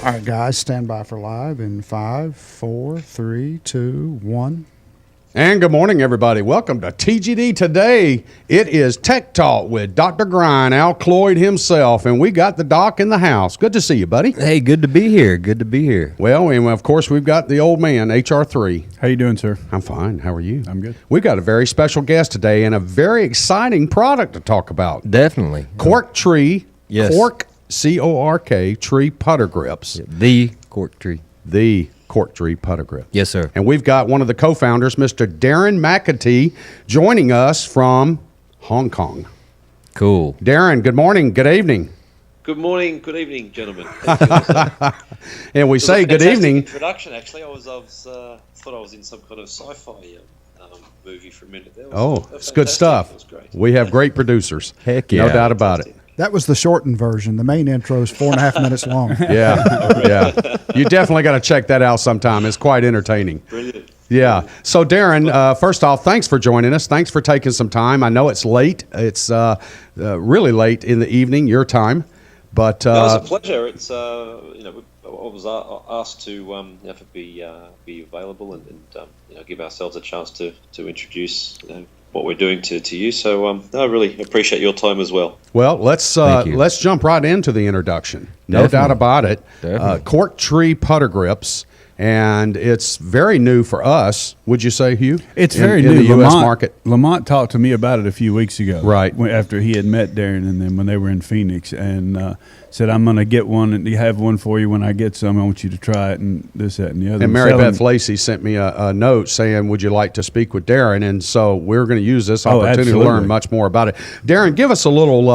All right, guys, stand by for live in 5, 4, 3, 2, 1. And good morning, everybody. Welcome to TGD Today. It is Tech Talk with Dr. Grind, Al Cloyd himself, and we got the doc in the house. Good to see you, buddy. Hey, good to be here. Good to be here. Well, and of course, we've got the old man, HR3. How you doing, sir? I'm fine. How are you? I'm good. We've got a very special guest today and a very exciting product to talk about. Definitely. Cork Tree. Yes. Cork, C-O-R-K, Tree Putter Grips. The Cork Tree. The Cork Tree Putter Grip. Yes, sir. And we've got one of the co-founders, Mr. Darren McEntee, joining us from Hong Kong. Cool. Darren, good morning, good evening. Good morning, good evening, gentlemen. And we say good evening. Introduction, actually. I thought I was in some kind of sci-fi movie for a minute. It's good stuff. It was great. We have great producers. Heck yeah. No doubt about it. That was the shortened version. The main intro is 4.5 minutes long. Yeah. You definitely got to check that out sometime. It's quite entertaining. Brilliant. Yeah. So, Darren, first off, thanks for joining us. Thanks for taking some time. I know it's late. It's really late in the evening, your time. But It was a pleasure. It's I was asked to be available and give ourselves a chance to introduce what we're doing to you. So I really appreciate your time as well. Well, let's jump right into the introduction. No Definitely. doubt about it. Definitely. Cork Tree Putter Grips, and it's very new for us. Would you say, Hugh? It's in very the new. U.S. market. Lamont talked to me about it a few weeks ago. Right. After he had met Darren and them when they were in Phoenix, and said, I'm going to get one and have one for you when I get some. I want you to try it and this, that, and the other. And Mary Beth Lacey sent me a note saying, would you like to speak with Darren? And so we're going to use this opportunity to learn much more about it. Darren, give us a little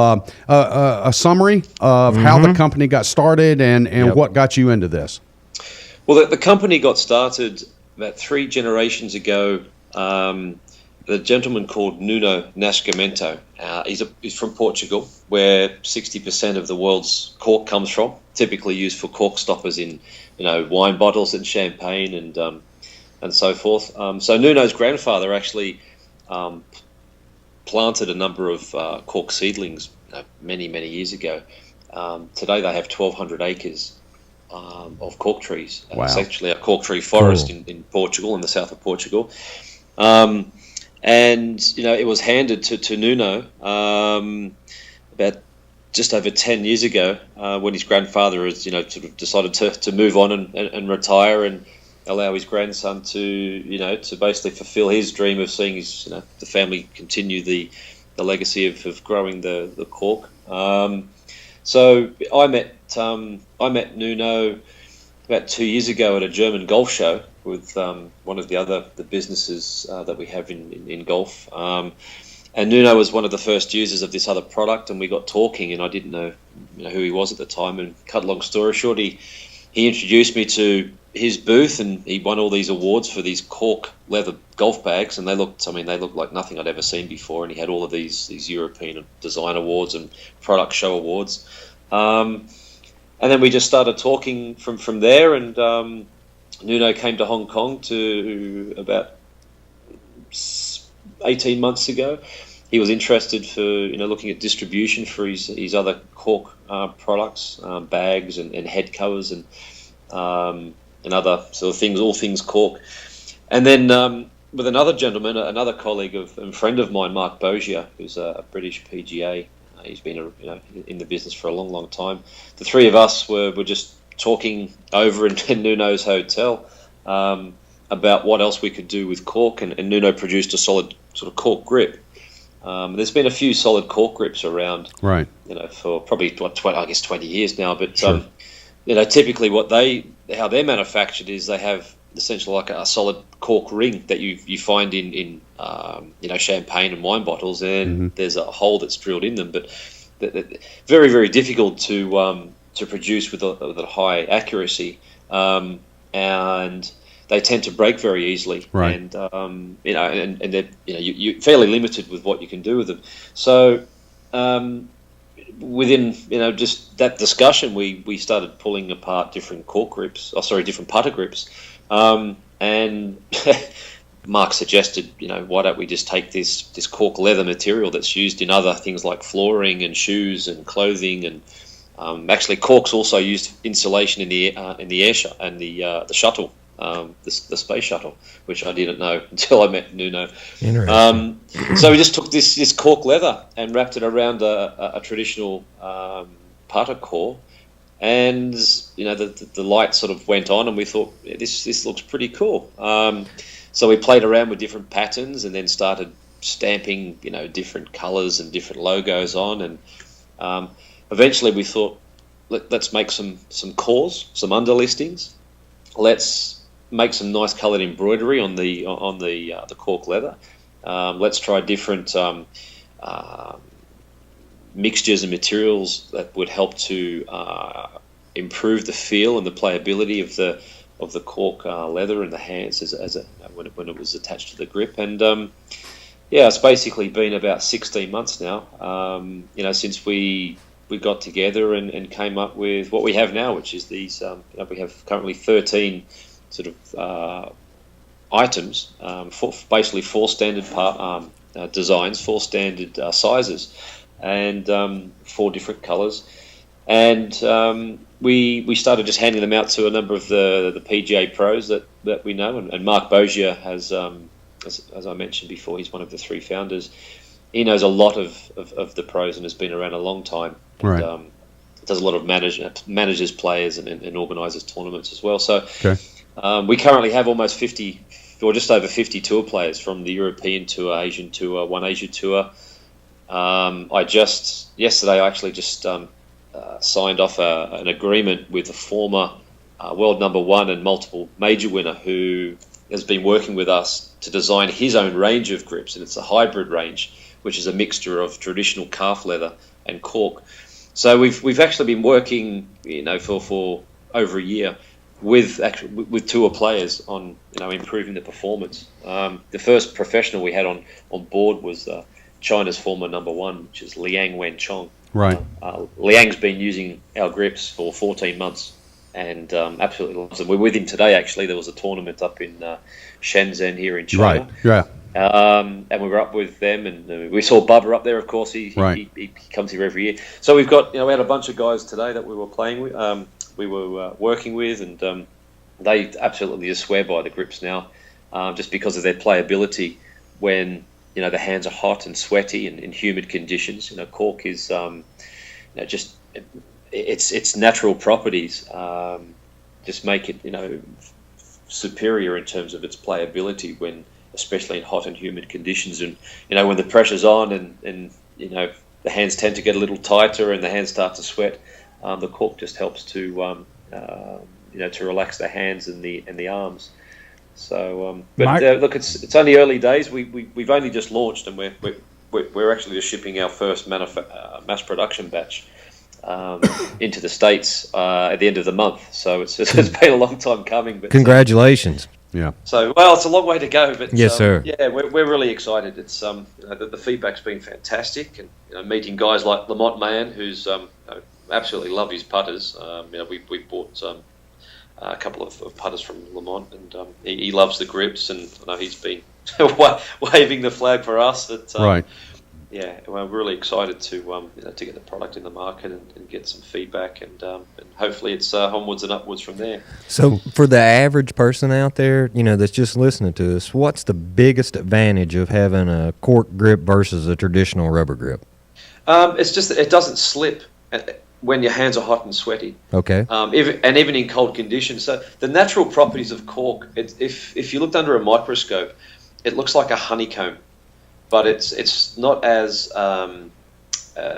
a summary of how the company got started and what got you into this. Well, the company got started about 3 generations ago. The gentleman called Nuno Nascimento. He's from Portugal, where 60% of the world's cork comes from, typically used for cork stoppers in wine bottles and champagne and so forth. So Nuno's grandfather actually planted a number of cork seedlings many, many years ago. Today they have 1,200 acres of cork trees. Wow. It's actually a cork tree forest in Portugal, in the south of Portugal. And it was handed to Nuno about just over 10 years ago when his grandfather has sort of decided to move on and retire and allow his grandson to basically fulfill his dream of seeing his the family continue the legacy of growing the cork. So I met Nuno about 2 years ago at a German golf show with one of the businesses that we have in golf. And Nuno was one of the first users of this other product, and we got talking, and I didn't know who he was at the time. And cut long story short, he introduced me to his booth, and he won all these awards for these cork leather golf bags, and they looked like nothing I'd ever seen before. And he had all of these European design awards and product show awards. And then we just started talking from there, and Nuno came to Hong Kong about 18 months ago. He was interested for looking at distribution for his other cork products, bags and head covers and other sort of things, all things cork. And then with another gentleman, another colleague and friend of mine, Mark Bozier, who's a British PGA. He's been in the business for a long, long time. The three of us were just talking over in Nuno's hotel about what else we could do with cork, and Nuno produced a solid sort of cork grip. There's been a few solid cork grips around, right? For probably 20 years now. But sure. Typically how they're manufactured is they have essentially like a solid cork ring that you find in champagne and wine bottles, and there's a hole that's drilled in them, but very, very difficult to produce with a high accuracy, and they tend to break very easily, right. And they're you're fairly limited with what you can do with them. So within just that discussion, we started pulling apart different different putter grips, and Mark suggested, why don't we just take this cork leather material that's used in other things like flooring and shoes and clothing and Actually, Cork's also used insulation in the air and the shuttle, the space shuttle, which I didn't know until I met Nuno. Interesting. So we just took this cork leather and wrapped it around a traditional putter core, and the light sort of went on, and we thought this looks pretty cool. So we played around with different patterns, and then started stamping different colours and different logos on, and eventually we thought, let's make some cores, some underlistings. Let's make some nice coloured embroidery on the cork leather. Let's try different mixtures and materials that would help to improve the feel and the playability of the cork leather in the hands when it was attached to the grip. And it's basically been about 16 months now, since we got together and came up with what we have now, which is these. We have currently 13 sort of items, basically 4 standard designs, 4 standard sizes, and 4 different colours. And we started just handing them out to a number of the PGA pros that we know, and Mark Bozier has, as I mentioned before, he's one of the 3 founders. He knows a lot of the pros and has been around a long time. Right. And, does a lot of manages players and organises tournaments as well. So we currently have almost 50, or just over 50 tour players from the European Tour, Asian Tour, One Asia Tour. Yesterday I actually just signed off an agreement with a former world number 1 and multiple major winner who has been working with us to design his own range of grips, and it's a hybrid range, which is a mixture of traditional calf leather and cork. So we've actually been working, for over a year with tour players on improving the performance. The first professional we had on board was China's former number 1, which is Liang Wenchong. Right. Liang's been using our grips for 14 months and absolutely loves them. We're with him today, actually. There was a tournament up in Shenzhen here in China. Right, yeah. And we were up with them, and we saw Bubba up there, of course. He comes here every year. So we've got, we had a bunch of guys today that we were playing with, we were working with, and they absolutely just swear by the grips now, just because of their playability when, the hands are hot and sweaty and in humid conditions. Cork is, just its natural properties just make it, superior in terms of its playability when, especially in hot and humid conditions, and when the pressure's on and the hands tend to get a little tighter and the hands start to sweat, the cork just helps to to relax the hands and the arms. So, look, it's only early days. We've only just launched, and we're actually just shipping our first mass production batch into the States at the end of the month. So it's been a long time coming. But Congratulations. Yeah. So, it's a long way to go, but yes, sir. Yeah, we're really excited. It's the feedback's been fantastic, and meeting guys like Lamont Mahan, who's absolutely love his putters. We bought a couple of putters from Lamont, and he loves the grips, and I know he's been waving the flag for us. That right. Yeah, we're really excited to get the product in the market and get some feedback, and hopefully it's onwards and upwards from there. So for the average person out there, that's just listening to us, what's the biggest advantage of having a cork grip versus a traditional rubber grip? It's just that it doesn't slip when your hands are hot and sweaty. Okay. Even in cold conditions. So the natural properties of cork, if you looked under a microscope, it looks like a honeycomb. But it's not as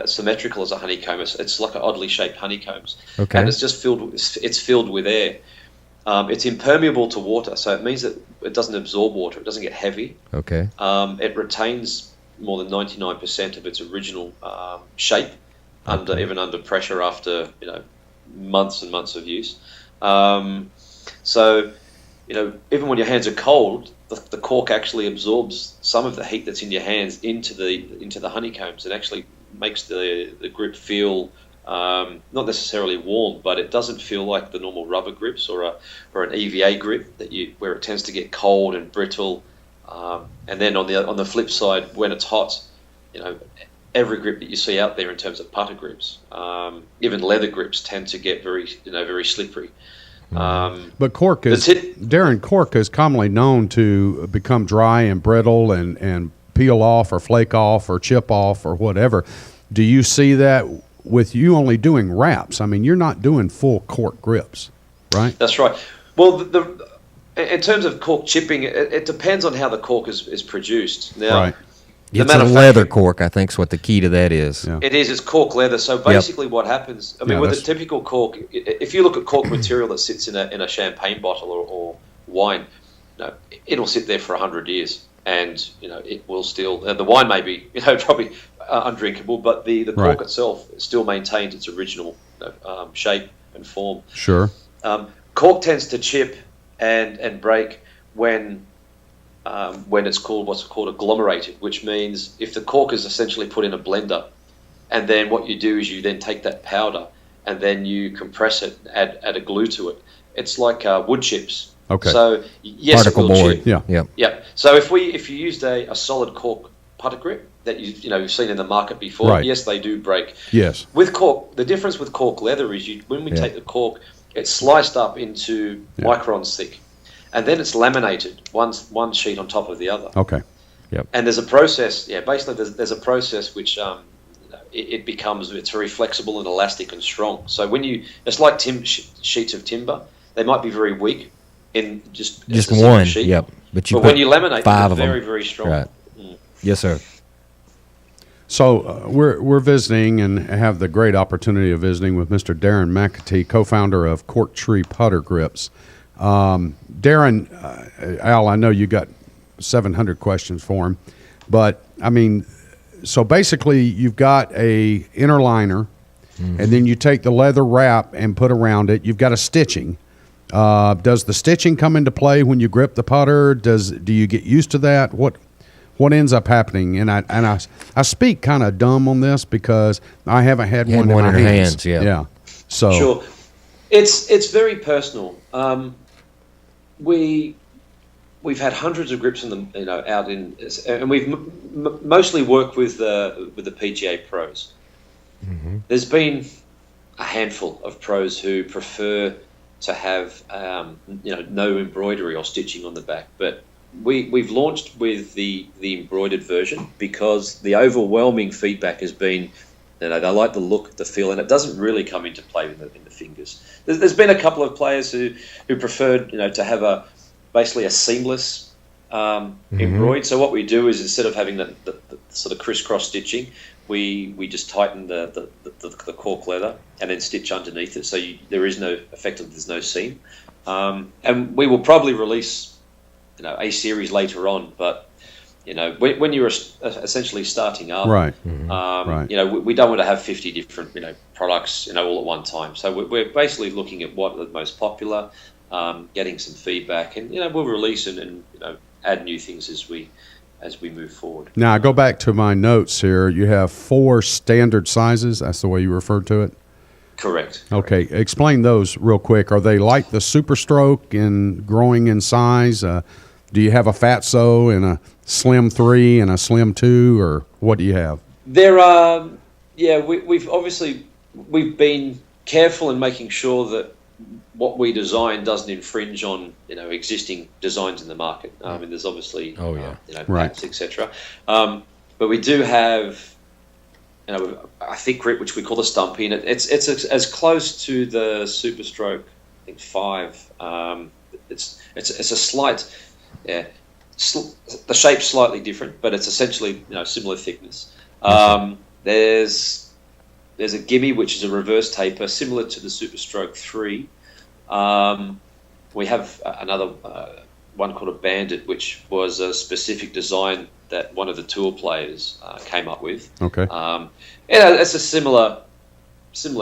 symmetrical as a honeycomb. It's like an oddly shaped honeycombs, okay. And it's just filled with air. It's impermeable to water, so it means that it doesn't absorb water. It doesn't get heavy. Okay. It retains more than 99% of its original shape even under pressure after months and months of use. So even when your hands are cold, the cork actually absorbs some of the heat that's in your hands into the honeycombs. It actually makes the grip feel not necessarily warm, but it doesn't feel like the normal rubber grips or an EVA grip where it tends to get cold and brittle. And then on the flip side, when it's hot, every grip that you see out there in terms of putter grips. Even leather grips tend to get very slippery. But cork is Darren. Cork is commonly known to become dry and brittle and peel off or flake off or chip off or whatever. Do you see that with you only doing wraps? I mean, you're not doing full cork grips, right? That's right. Well, in terms of cork chipping, it depends on how the cork is produced. Now, right. It's a leather cork, I think, is what the key to that is. Yeah. It is. It's cork leather. So basically, what happens? I mean, with a typical cork, if you look at cork material that sits in a champagne bottle or wine, it'll sit there for 100 years, and it will still. The wine may be probably undrinkable, but the cork itself still maintains its original shape and form. Sure. Cork tends to chip and break when it's called what's called agglomerated, which means if the cork is essentially put in a blender, and then what you do is you then take that powder and then you compress it, add a glue to it. It's like wood chips. Okay. So yes, particle it will board. chip. Yeah. Yeah. So if you used a solid cork putter grip that you've seen in the market before, Right. yes, they do break. Yes. With cork, the difference with cork leather is when we take the cork, it's sliced up into microns thick. And then it's laminated, one sheet on top of the other. Okay. Yep. And there's a process. Basically, there's a process which it's very flexible and elastic and strong. So it's like sheets of timber. They might be very weak in just one sheet. Yep. But when you laminate, five they're of very them. very strong. Right. Yes, sir. So we're visiting and have the great opportunity of visiting with Mr. Darren McEntee, co-founder of Cork Tree Putter Grips. Darren, Al, I know you got 700 questions for him, but I mean, so basically you've got a inner liner, and then you take the leather wrap and put around it. You've got a stitching. Does the stitching come into play when you grip the putter? Do you get used to that? What ends up happening? And I speak kind of dumb on this because I haven't had one in my hands. Yeah. So sure, it's very personal. We've had hundreds of grips in them, out in, and we've mostly worked with the PGA pros. Mm-hmm. There's been a handful of pros who prefer to have no embroidery or stitching on the back, but we've launched with the embroidered version because the overwhelming feedback has been they like the look, the feel, and it doesn't really come into play in the fingers. There's been a couple of players who preferred to have basically a seamless embroid. So what we do is instead of having the sort of crisscross stitching, we just tighten the cork leather and then stitch underneath it. So there is effectively there's no seam, and we will probably release a series later on, but when you're essentially starting up, right, we don't want to have 50 different products all at one time. So we're basically looking at what are the most popular, getting some feedback, and we'll release and add new things as we move forward. Now I go back to my notes here. You have 4 standard sizes. That's the way you referred to it. Correct. Okay, explain those real quick. Are they like the Super Stroke in growing in size? Do you have a Fatso and a Slim 3 and a Slim 2, or what do you have? There are, we've been careful in making sure that what we design doesn't infringe on existing designs in the market. I mean, there's obviously patents, etc. But we do have a thick grip which we call the Stumpy, and it's as close to the Super Stroke, I think 5. It's a slight. Yeah, the shape's slightly different, but it's essentially similar thickness. There's a gimme which is a reverse taper, similar to the Super Stroke 3. We have another one called a Bandit, which was a specific design that one of the tour players came up with. Okay. It's a similar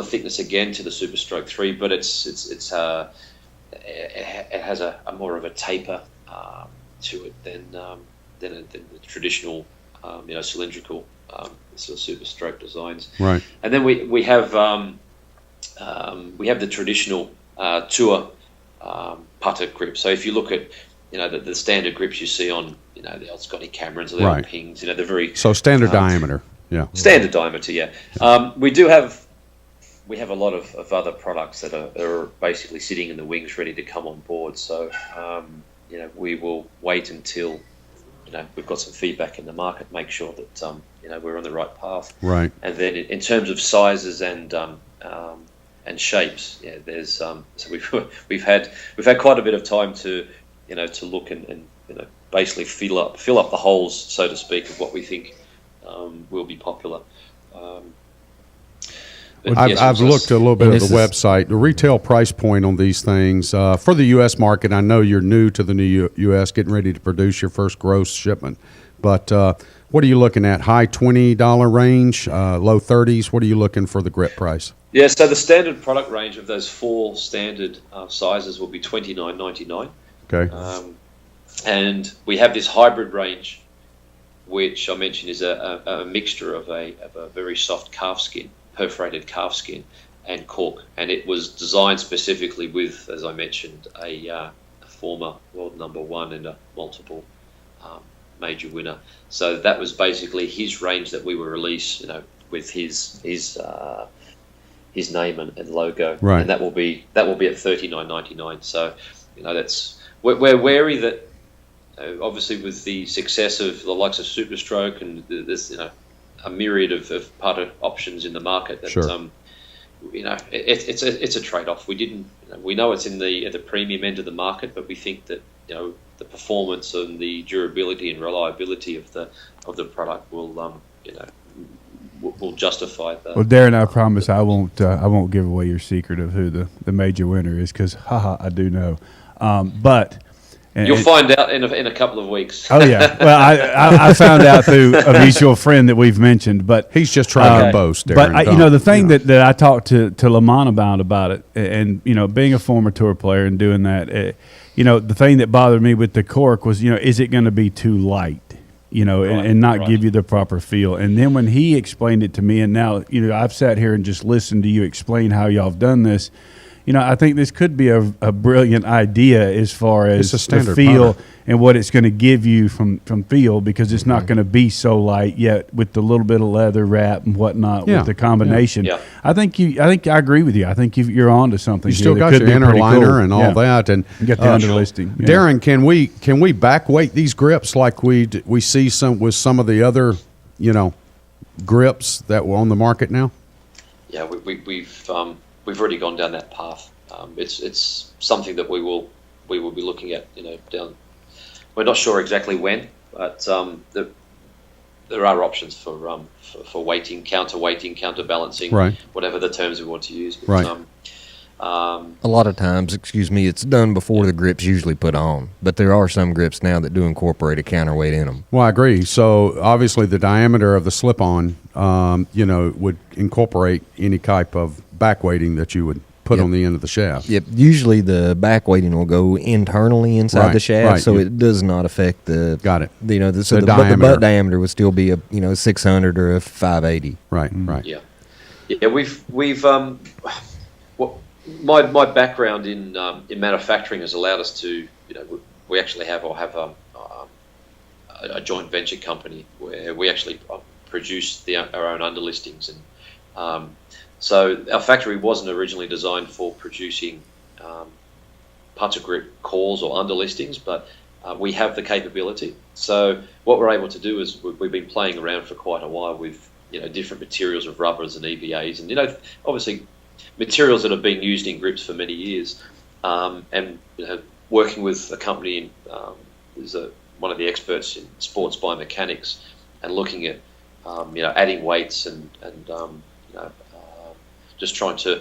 thickness again to the Super Stroke 3, but it has a more of a taper to it than the traditional cylindrical sort of Super Stroke designs. Right. And then we have the traditional tour putter grip. So if you look at the standard grips you see on the old Scotty Camerons or the old Pings, they're very standard diameter. Yeah. Standard diameter, yeah. We have a lot of other products that are basically sitting in the wings ready to come on board. So, we will wait until, we've got some feedback in the market, make sure that, we're on the right path. Right. And then in terms of sizes and shapes, there's, so we've had quite a bit of time to look and basically fill up the holes, so to speak, of what we think will be popular. I've looked a little bit at the website. The retail price point on these things for the U.S. market. I know you're new to the new U.S., getting ready to produce your first gross shipment. But what are you looking at? High $20 range, low 30s? What are you looking for the grip price? Yeah, so the standard product range of those 4 standard sizes will be $29.99. Okay. And we have this hybrid range, which I mentioned is a mixture of a very soft calf skin, perforated calf skin, and cork, and it was designed specifically with, as I mentioned, a former world number 1 and a multiple major winner. So that was basically his range that we will release, with his name and logo, right. And that will be at $39.99. So we're wary that obviously with the success of the likes of Superstroke and this a myriad of part options in the market that sure. It's a trade-off. We know it's in the premium end of the market, but we think that the performance and the durability and reliability of the product will justify that. Well, Darren, I promise I won't give away your secret of who the major winner is, because I do know, but. You'll find out in a couple of weeks. Oh yeah. Well, I found out through a mutual friend that we've mentioned, but he's just trying to boast. Darren, but the thing that I talked to Lamont about it, and being a former tour player and doing that, the thing that bothered me with the cork was, is it going to be too light? And not give you the proper feel. And then when he explained it to me, and now I've sat here and just listened to you explain how y'all have done this. I think this could be a brilliant idea as far as the feel product and what it's going to give you from feel, because it's not going to be so light yet with the little bit of leather wrap and whatnot with the combination. Yeah. I think I agree with you. I think you're on to something. You still got your inner liner and all that, and you got the underlisting. Yeah. Darren, can we back weight these grips like we see with some of the other grips that were on the market now? Yeah, we've already gone down that path. It's something that we will be looking at. Down. We're not sure exactly when, but there are options for weighting, counterbalancing, right. Whatever the terms we want to use. But, right. A lot of times, it's done before the grip's usually put on, but there are some grips now that do incorporate a counterweight in them. Well, I agree. So obviously the diameter of the slip-on, would incorporate any type of back weighting that you would put on the end of the shaft. Yep. Usually the back weighting will go internally inside the shaft, so it does not affect the. Got it. The diameter. The butt diameter would still be a 600 or a 580. Right. Right. Yeah. Yeah. We've my background in manufacturing has allowed us to we actually have a joint venture company where we actually produce our own underlistings, and so our factory wasn't originally designed for producing puncher grip cores or underlistings, but we have the capability. So what we're able to do is we've been playing around for quite a while with different materials of rubbers and EVAs, and obviously materials that have been used in grips for many years, and working with a company who's one of the experts in sports biomechanics, and looking at adding weights and just trying to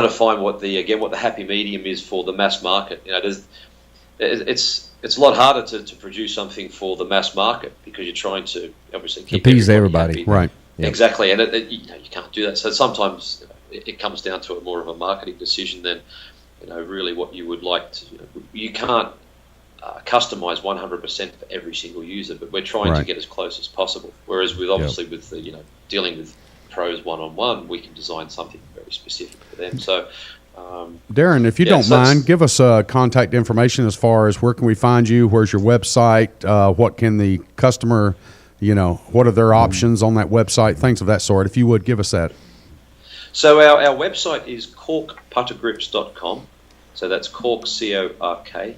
find what the happy medium is for the mass market. It's a lot harder to produce something for the mass market because you're trying to obviously keep appease everybody. happy. Right. Yep. Exactly, and you can't do that. So sometimes it comes down to more of a marketing decision than really what you would like to. You can't customize 100% for every single user, but we're trying to get as close as possible. Whereas with the dealing with pros one-on-one, we can design something very specific for them. So, Darren, if you don't mind, give us contact information as far as where can we find you, where's your website, what can the customer, what are their options on that website, things of that sort. If you would give us that. So our website is corkputtergrips.com. So that's Cork, C-O-R-K,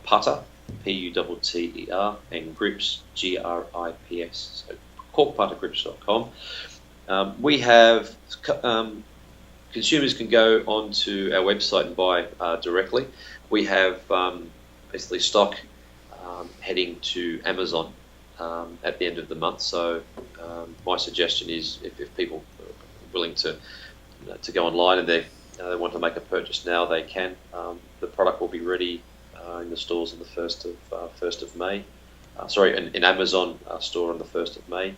putter, P-U-T-T-E-R, and grips, G-R-I-P-S. So corkputtergrips.com. We have consumers can go onto our website and buy directly. We have basically stock heading to Amazon at the end of the month. So my suggestion is if people are willing to go online and they want to make a purchase now, they can. The product will be ready in the stores on the 1st of May. In Amazon store on the 1st of May.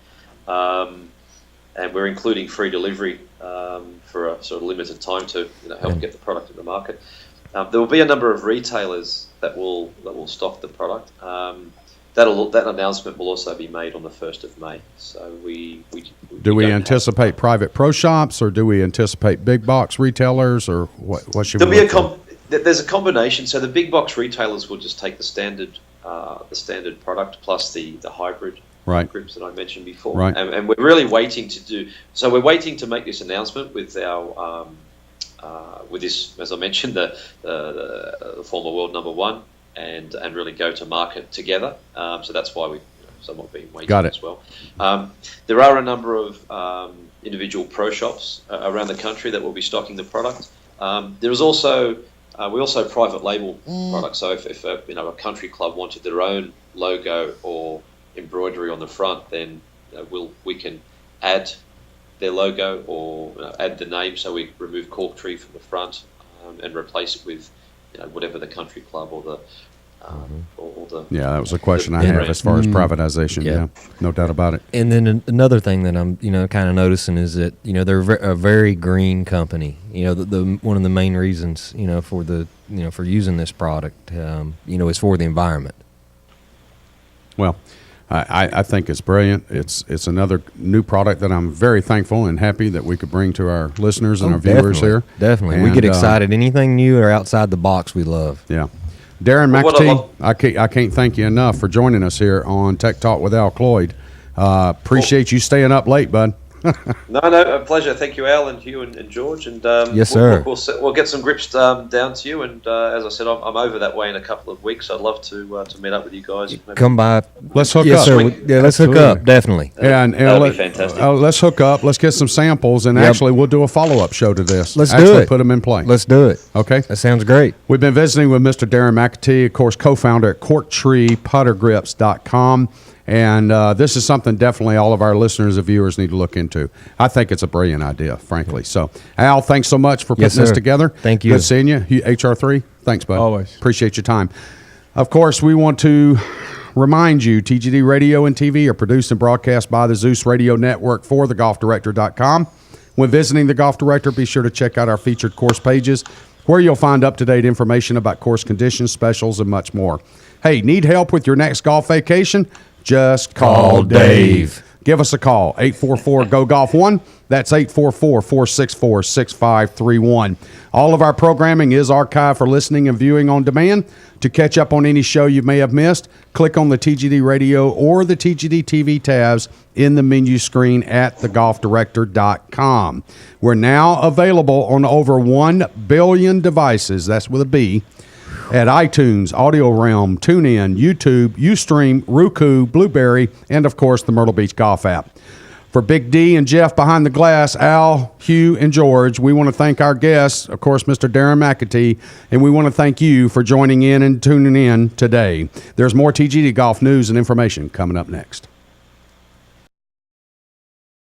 And we're including free delivery for a sort of limited time to help get the product in the market. There will be a number of retailers that will stock the product. That announcement will also be made on the 1st of May. So do we anticipate private pro shops, or do we anticipate big box retailers, or what should we? There's a combination. So the big box retailers will just take the standard product plus the hybrid grips that I mentioned before. Right. And we're really waiting to do. So we're waiting to make this announcement with our with this, as I mentioned, the former world number one. And really go to market together. So that's why we've somewhat been waiting as well. There are a number of individual pro shops around the country that will be stocking the product. There is also we also private label products. So if a country club wanted their own logo or embroidery on the front, then we can add their logo or add the name. So we remove cork tree from the front and replace it with whatever the country club or the that was a question I have as far as privatization. Yeah, no doubt about it. And then another thing that I'm kind of noticing is that they're a very green company. The one of the main reasons for the for using this product is for the environment. Well, I think it's brilliant. It's another new product that I'm very thankful and happy that we could bring to our listeners and our viewers here. Definitely. And we get excited. Anything new or outside the box, we love. Yeah. Darren McEntee, I can't thank you enough for joining us here on Tech Talk with Al Cloyd. Appreciate you staying up late, bud. No, a pleasure. Thank you, Al, and Hugh, and George. And yes, sir. We'll get some grips down to you. And as I said, I'm over that way in a couple of weeks. I'd love to meet up with you guys. Come by. Let's hook up. Sir. Let's hook up. Definitely. That'll be fantastic. Let's hook up. Let's get some samples, and actually, we'll do a follow-up show to this. Let's do it. Put them in play. Let's do it. Okay. That sounds great. We've been visiting with Mr. Darren McEntee, of course, co-founder at CorkTreePutterGrips.com. And this is something definitely all of our listeners and viewers need to look into. I think it's a brilliant idea, frankly. So, Al, thanks so much for putting this together. Thank you. Good seeing you. HR3, thanks, bud. Always. Appreciate your time. Of course, we want to remind you, TGD Radio and TV are produced and broadcast by the Zeus Radio Network for thegolfdirector.com. When visiting The Golf Director, be sure to check out our featured course pages, where you'll find up-to-date information about course conditions, specials, and much more. Hey, need help with your next golf vacation? Just call Dave. Give us a call, 844-GO-GOLF-1. That's 844-464-6531. All of our programming is archived for listening and viewing on demand. To catch up on any show you may have missed, click on the TGD Radio or the TGD TV tabs in the menu screen at thegolfdirector.com. We're now available on over 1 billion devices, that's with a B, at iTunes, Audio Realm, TuneIn, YouTube, Ustream, Roku, Blueberry, and, of course, the Myrtle Beach Golf app. For Big D and Jeff behind the glass, Al, Hugh, and George, we want to thank our guests, of course, Mr. Darren McEntee, and we want to thank you for joining in and tuning in today. There's more TGD golf news and information coming up next.